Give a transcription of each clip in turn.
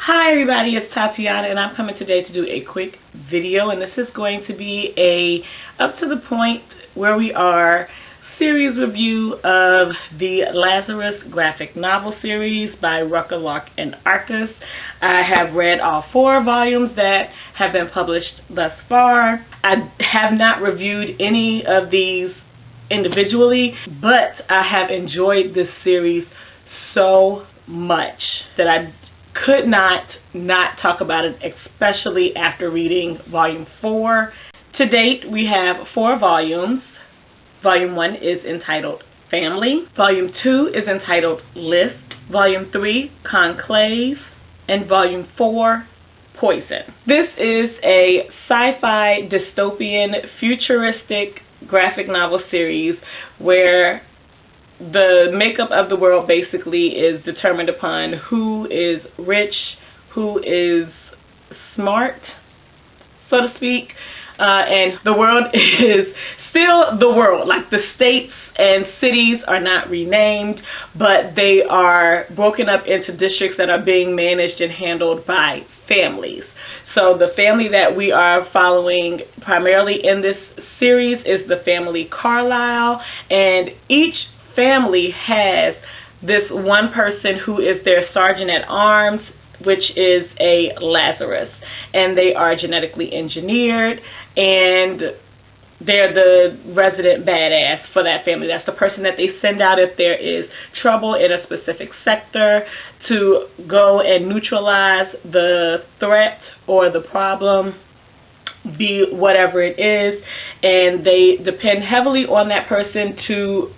Hi everybody, it's Tatiana and I'm coming today to do a quick video, and this is going to be a up to the point where we are series review of the Lazarus graphic novel series by Rucker, Locke, and Arcus. I have read all 4 volumes that have been published thus far. I have not reviewed any of these individually, but I have enjoyed this series so much that I could not talk about it, especially after reading Volume 4. To date, we have 4 volumes. Volume 1 is entitled Family. Volume 2 is entitled List. Volume 3, Conclave. And Volume 4, Poison. This is a sci-fi, dystopian, futuristic graphic novel series where the makeup of the world basically is determined upon who is rich, who is smart, so to speak, and the world is still the world. Like, the states and cities are not renamed, but they are broken up into districts that are being managed and handled by families. So the family that we are following primarily in this series is the family Carlisle, and each family has this one person who is their sergeant at arms, which is a Lazarus, and they are genetically engineered, and they're the resident badass for that family. That's the person that they send out if there is trouble in a specific sector to go and neutralize the threat or the problem, be whatever it is, and they depend heavily on that person to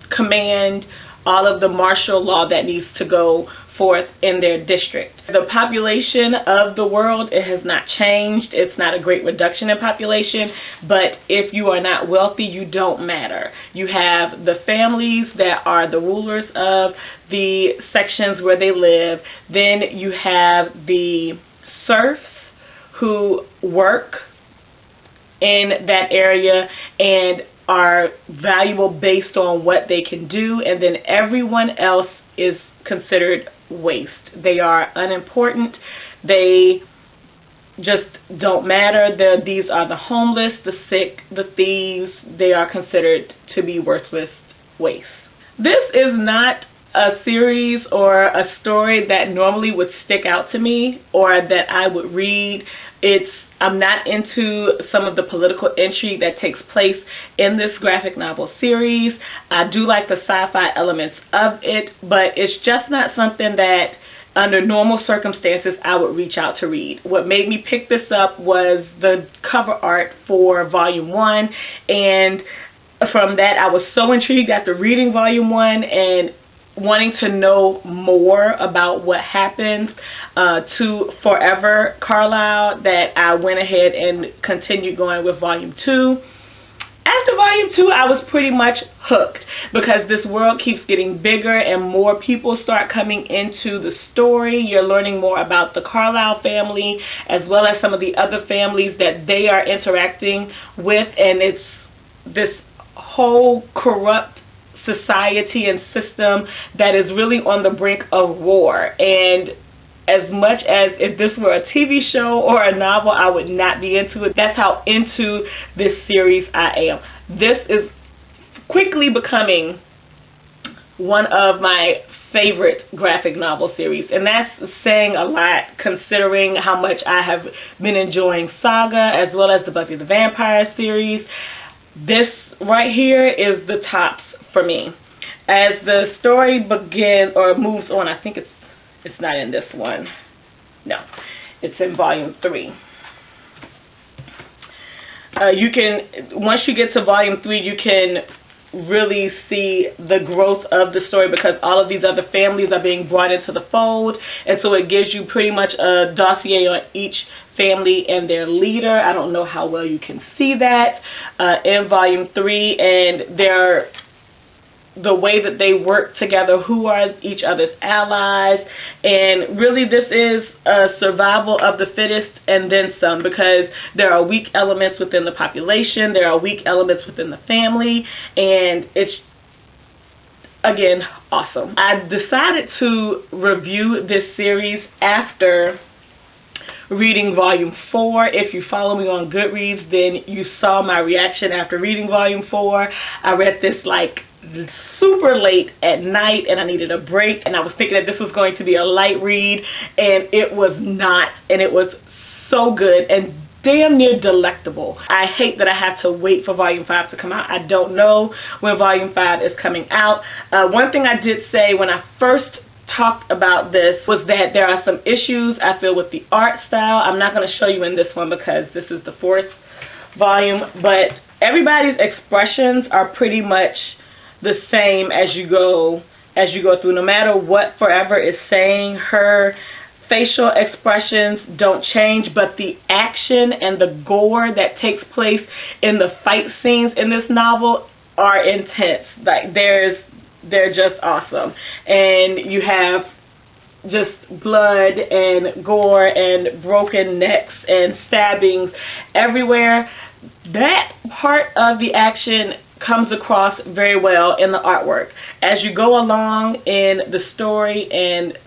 command all of the martial law that needs to go forth in their district. The population of the world, it has not changed. It's not a great reduction in population, but if you are not wealthy, you don't matter. You have the families that are the rulers of the sections where they live. Then you have the serfs who work in that area and are valuable based on what they can do, and then everyone else is considered waste. They are unimportant. They just don't matter. These are the homeless, the sick, the thieves. They are considered to be worthless waste. This is not a series or a story that normally would stick out to me or that I would read. I'm not into some of the political intrigue that takes place in this graphic novel series. I do like the sci-fi elements of it, but it's just not something that under normal circumstances I would reach out to read. What made me pick this up was the cover art for Volume 1, and from that I was so intrigued after reading Volume 1 and wanting to know more about what happened to Forever Carlisle that I went ahead and continued going with Volume 2. After Volume 2, I was pretty much hooked because this world keeps getting bigger and more people start coming into the story. You're learning more about the Carlisle family as well as some of the other families that they are interacting with, and it's this whole corrupt society and system that is really on the brink of war. And as much as if this were a TV show or a novel, I would not be into it. That's how into this series I am. This is quickly becoming one of my favorite graphic novel series, and that's saying a lot considering how much I have been enjoying Saga as well as the Buffy the Vampire series. This right here is the tops for me. As the story begins or moves on, I think it's not in this one. No, it's in Volume 3. Once you get to Volume 3, you can really see the growth of the story because all of these other families are being brought into the fold, and so it gives you pretty much a dossier on each family and their leader. I don't know how well you can see that in Volume 3, and the way that they work together, who are each other's allies, and really this is a survival of the fittest and then some, because there are weak elements within the population, there are weak elements within the family, and again, awesome. I decided to review this series after reading volume 4. If you follow me on Goodreads, then you saw my reaction after reading volume 4. I read this like super late at night, and I needed a break, and I was thinking that this was going to be a light read, and it was not, and it was so good and damn near delectable. I hate that I have to wait for volume 5 to come out. I don't know when volume 5 is coming out. One thing I did say when I first talked about this was that there are some issues I feel with the art style. I'm not going to show you in this one because this is the 4th volume, but everybody's expressions are pretty much the same as you go through. No matter what Forever is saying, her facial expressions don't change, but the action and the gore that takes place in the fight scenes in this novel are intense. Like they're just awesome. And you have just blood and gore and broken necks and stabbings everywhere. That part of the action comes across very well in the artwork. As you go along in the story and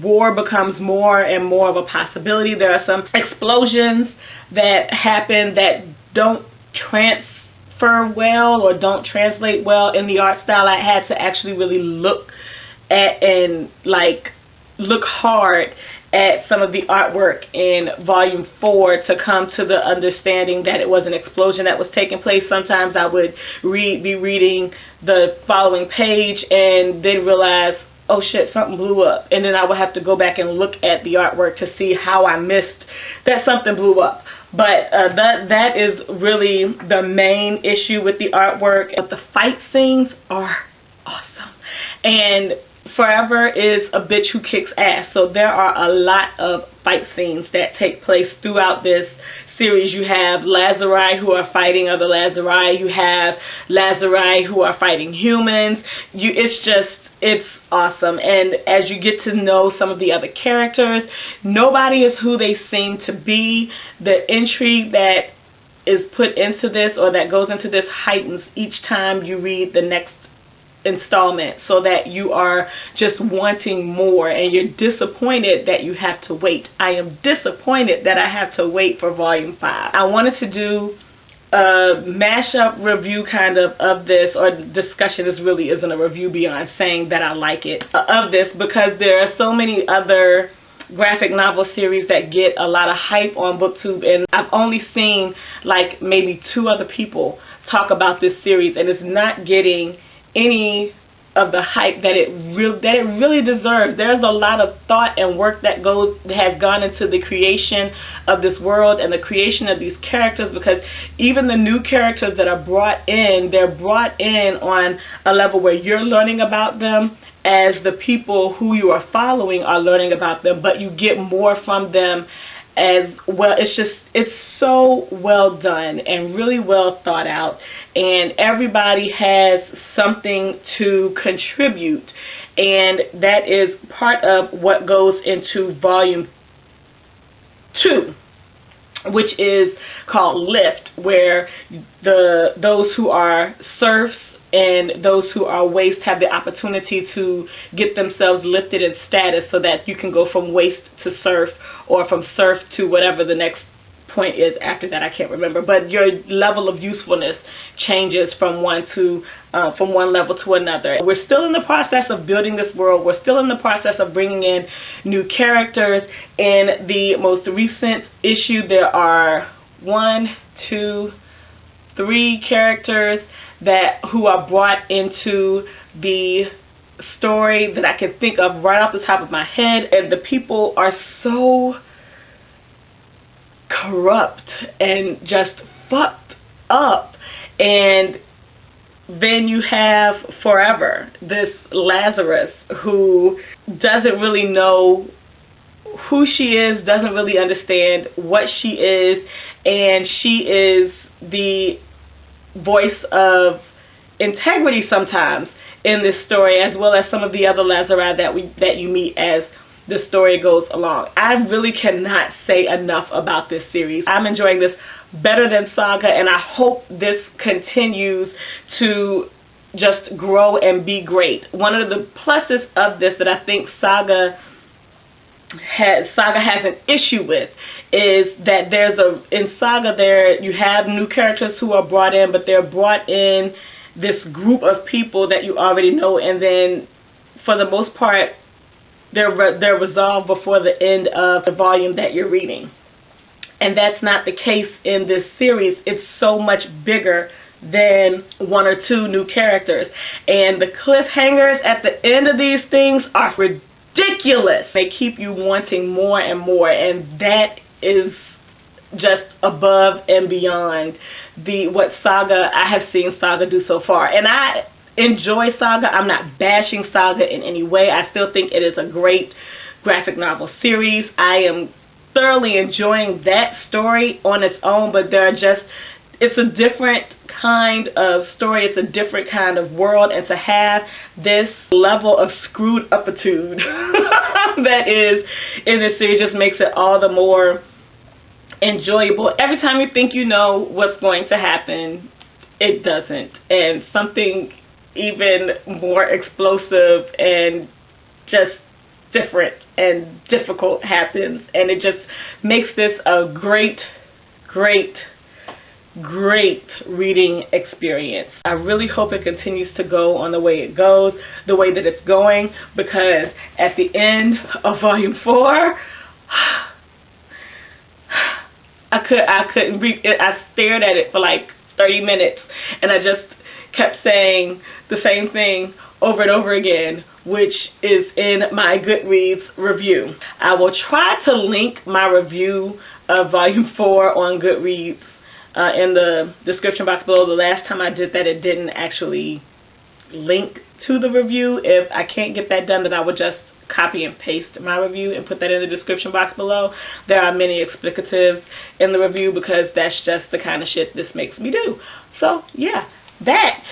war becomes more and more of a possibility, there are some explosions that happen that don't transfer well or don't translate well in the art style. I had to actually really look at and look hard at some of the artwork in volume 4 to come to the understanding that it was an explosion that was taking place. Sometimes I would be reading the following page and then realize, oh shit, something blew up. And then I would have to go back and look at the artwork to see how I missed that something blew up. But that is really the main issue with the artwork. But the fight scenes are awesome. And Forever is a bitch who kicks ass. So there are a lot of fight scenes that take place throughout this series. You have Lazarus who are fighting other Lazarus. You have Lazarus who are fighting humans. It's awesome. And as you get to know some of the other characters, nobody is who they seem to be. The intrigue that is put into this or that goes into this heightens each time you read the next installment, so that you are just wanting more and you're disappointed that you have to wait. I am disappointed that I have to wait for volume 5. I wanted to do a mashup review kind of this, or discussion. This really isn't a review beyond saying that I like it, of this, because there are so many other graphic novel series that get a lot of hype on BookTube, and I've only seen like maybe 2 other people talk about this series, and it's not getting any of the hype that it really deserves. There's a lot of thought and work that has gone into the creation of this world and the creation of these characters, because even the new characters that are brought in, they're brought in on a level where you're learning about them as the people who you are following are learning about them, but you get more from them as well. It's so well done and really well thought out, and everybody has something to contribute, and that is part of what goes into volume 2, which is called Lift, where those who are serfs and those who are waste have the opportunity to get themselves lifted in status, so that you can go from waste to serf, or from serf to whatever the next point is after that. I can't remember, but your level of usefulness changes from one level to another. We're still in the process of building this world. We're still in the process of bringing in new characters. In the most recent issue, there are 1, 2, 3 characters who are brought into the story that I can think of right off the top of my head, and the people are so corrupt and just fucked up. And then you have Forever, this Lazarus, who doesn't really know who she is, doesn't really understand what she is, and she is the voice of integrity sometimes in this story, as well as some of the other Lazarus that you meet as the story goes along. I really cannot say enough about this series. I'm enjoying this better than Saga, and I hope this continues to just grow and be great. One of the pluses of this that I think Saga has an issue with is that in Saga you have new characters who are brought in, but they're brought in this group of people that you already know, and then for the most part they're resolved before the end of the volume that you're reading. And that's not the case in this series. It's so much bigger than one or two new characters. And the cliffhangers at the end of these things are ridiculous. They keep you wanting more and more, and that is just above and beyond what Saga I have seen Saga do so far. And I enjoy Saga. I'm not bashing Saga in any way. I still think it is a great graphic novel series. I am thoroughly enjoying that story on its own, but it's a different kind of story. It's a different kind of world, and to have this level of screwed upitude that is in this series just makes it all the more enjoyable. Every time you think you know what's going to happen, it doesn't, and something even more explosive and just different and difficult happens, and it just makes this a great reading experience. I really hope it continues to go on the way it goes, the way that it's going, because at the end of volume 4, I couldn't read it. I stared at it for like 30 minutes, and I just kept saying the same thing over and over again, which is in my Goodreads review. I will try to link my review of volume 4 on Goodreads in the description box below. The last time I did that, it didn't actually link to the review. If I can't get that done, then I would just copy and paste my review and put that in the description box below. There are many explicatives in the review because that's just the kind of shit this makes me do. So yeah, that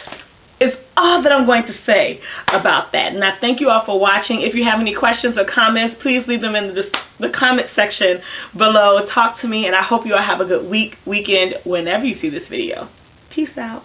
is all that I'm going to say about that. And I thank you all for watching. If you have any questions or comments, please leave them in the comment section below. Talk to me, and I hope you all have a good weekend whenever you see this video. Peace out.